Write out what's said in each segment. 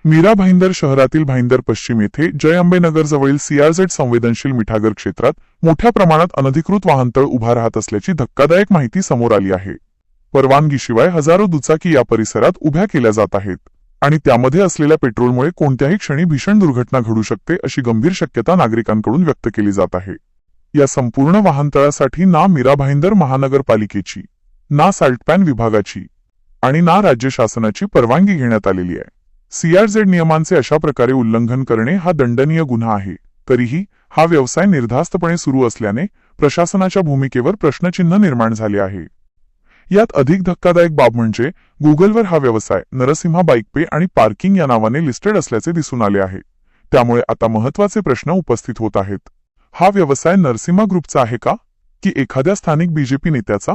मीरा भाईंदर शहरातील भाईंदर पश्चिम येथे जय अंबेनगर जवळील सीआरझेड संवेदनशील मिठागर क्षेत्रात मोठ्या प्रमाणात अनधिकृत वाहनतळ उभा राहत असल्याची धक्कादायक माहिती समोर आली आहे। परवानगीशिवाय हजारो दुचाकी या परिसरात उभ्या केल्या जात आहेत आणि त्यामध्ये असलेल्या पेट्रोलमुळे कोणत्याही क्षणी भीषण दुर्घटना घडू शकते अशी गंभीर शक्यता नागरिकांकडून व्यक्त केली जात आहे। या संपूर्ण वाहनतळासाठी ना मीरा भाईंदर महानगरपालिकेची, ना साल्टपॅन विभागाची आणि ना राज्य शासनाची परवानगी घेण्यात आलेली आहे। सीआरझेड नियमांचे अशा प्रकारे उल्लंघन करणे हा दंडनीय गुन्हा आहे। तरीही हा व्यवसाय निर्धास्तपणे सुरू असल्याने प्रशासनाच्या भूमिकेवर प्रश्नचिन्ह निर्माण झाले आहे। यात अधिक धक्कादायक बाब म्हणजे गुगलवर हा व्यवसाय नरसिम्हा बाईक पे आणि पार्किंग या नावाने लिस्टेड असल्याचे दिसून आले आहे। त्यामुळे आता महत्त्वाचे प्रश्न उपस्थित होत आहेत। हा व्यवसाय नरसिम्हा ग्रुपचा आहे का, की एखाद्या स्थानिक बीजेपी नेत्याचा?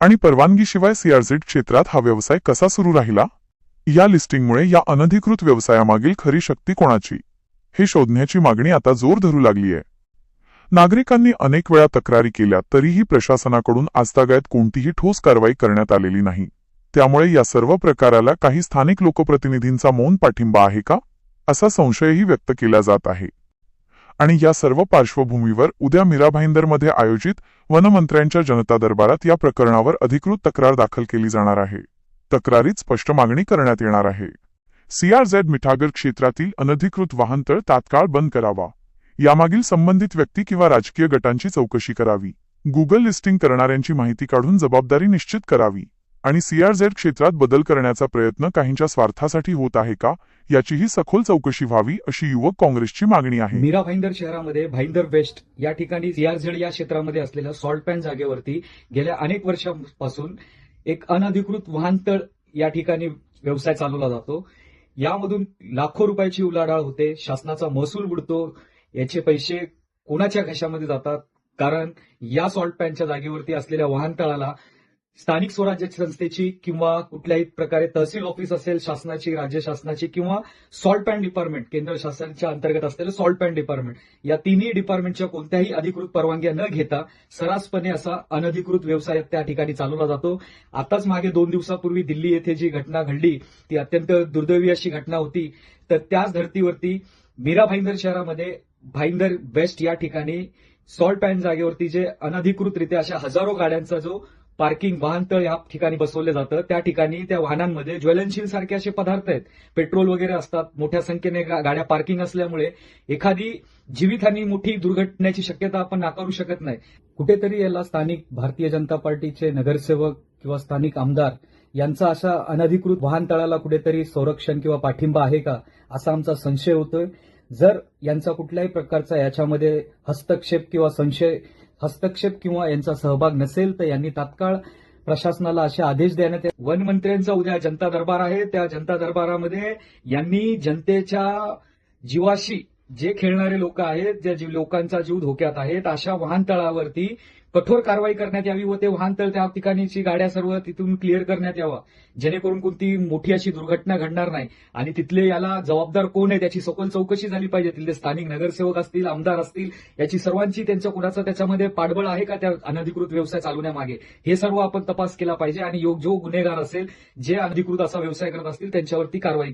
आणि परवानगीशिवाय सीआरझेड क्षेत्रात हा व्यवसाय कसा सुरू राहिला? या लिस्टिंगमुळे या अनधिकृत व्यवसायामागील खरी शक्ती कोणाची, हे शोधण्याची मागणी आता जोर धरू लागली आहे। नागरिकांनी अनेक वेळा तक्रारी केल्या तरीही प्रशासनाकडून आजतागायत कोणतीही ठोस कारवाई करण्यात आलेली नाही। त्यामुळे या सर्व प्रकाराला काही स्थानिक लोकप्रतिनिधींचा मौन पाठिंबा आहे का, असा संशयही व्यक्त केला जात आहे। आणि या सर्व पार्श्वभूमीवर उद्या मीरा भाईंदरमध्ये आयोजित वनमंत्र्यांच्या जनता दरबारात या प्रकरणावर अधिकृत तक्रार दाखल केली जाणार आहे। तक्रारीत स्पष्ट मागणी करण्यात येणार आहे। सीआरझेड मिठागर क्षेत्रातील अनधिकृत वाहनतळ तात्काळ बंद करावा, यामागील संबंधित व्यक्ती किंवा राजकीय गटांची चौकशी करावी, गुगल लिस्टिंग करणाऱ्यांची माहिती काढून जबाबदारी निश्चित करावी आणि सीआरझेड क्षेत्रात बदल करण्याचा प्रयत्न काहींच्या स्वार्थासाठी होत आहे का, याचीही सखोल चौकशी व्हावी अशी युवक काँग्रेसची मागणी आहे। मीरा भाईंदर शहरामध्ये भाईंदर वेस्ट या ठिकाणी सीआरझेड या क्षेत्रामध्ये असलेल्या सॉल्टपॅन जागेवरती गेल्या अनेक वर्षांपासून एक अनधिकृत वाहनतळ या ठिकाणी व्यवसाय चालवला जातो। यामधून लाखो रुपयाची उलाढाल होते, शासनाचा महसूल बुडतो, याचे पैसे कोणाच्या घशामध्ये जातात? कारण या सॉल्टपॅनच्या जागेवरती असलेल्या वाहनतळाला स्थानिक स्वराज्य संस्थेची किंवा कुठल्याही प्रकारे तहसील ऑफिस असेल शासनाची, राज्य शासनाची किंवा सॉल्टपॅन डिपार्टमेंट, केंद्र शासनाच्या अंतर्गत असलेलं सॉल्टपॅन डिपार्टमेंट, या तिन्ही डिपार्टमेंटच्या कोणत्याही अधिकृत परवानग्या न घेता सर्रासपणे असा अनधिकृत व्यवसाय त्या ठिकाणी चालवला जातो। आताच मागे 2 दिवसापूर्वी दिल्ली येथे जी घटना घडली ती अत्यंत दुर्दैवी अशी घटना होती। तर त्याच धर्तीवरती मीरा भाईंदर शहरामध्ये भाईंदर वेस्ट या ठिकाणी सॉल्टपॅन जागेवरती जे अनधिकृतरित्या अशा हजारो गाड्यांचा जो पार्किंग वाहनतळ या ठिकाणी बसवलं जातं, त्या ठिकाणी त्या वाहनांमध्ये ज्वलनशील सारखे असे पदार्थ आहेत, पेट्रोल वगैरे असतात, मोठ्या संख्येने गाड्या पार्किंग असल्यामुळे एखादी जीवितहानी, मोठी दुर्घटनेची शक्यता आपण नाकारू शकत नाही। कुठेतरी याला स्थानिक भारतीय जनता पार्टीचे नगरसेवक किंवा स्थानिक आमदार यांचा अशा अनधिकृत वाहनतळाला कुठेतरी संरक्षण किंवा पाठिंबा आहे का, असा आमचा संशय होतोय। जर यांचा कुठल्याही प्रकारचा याच्यामध्ये हस्तक्षेप किंवा यांचा सहभाग नसेल तर यांनी तात्काळ प्रशासनाला असे आदेश देण्यात यावे। वनमंत्र्यांचा उद्या जनता दरबार आहे, त्या जनता दरबारामध्ये यांनी जनतेच्या जीवाशी जे खेळणारे लोक आहेत, ज्या लोकांचा जीव धोक्यात आहेत, अशा वाहनतळावरती कठोर कारवाई करण्यात यावी व ते वाहनतळ त्या ठिकाणीची गाड्या सर्व तिथून क्लिअर करण्यात यावा, जेणेकरून कोणती मोठी अशी दुर्घटना घडणार नाही। आणि तिथले याला जबाबदार कोण आहे त्याची सखोल चौकशी झाली पाहिजे। तिथले स्थानिक नगरसेवक असतील, आमदार असतील, याची सर्वांची त्यांच्या कुणाचा त्याच्यामध्ये पाठबळ आहे का त्या अनधिकृत व्यवसाय चालवण्यामागे, हे सर्व आपण तपास केला पाहिजे आणि जो गुन्हेगार असेल, जे अनधिकृत असा व्यवसाय करत असतील त्यांच्यावरती कारवाई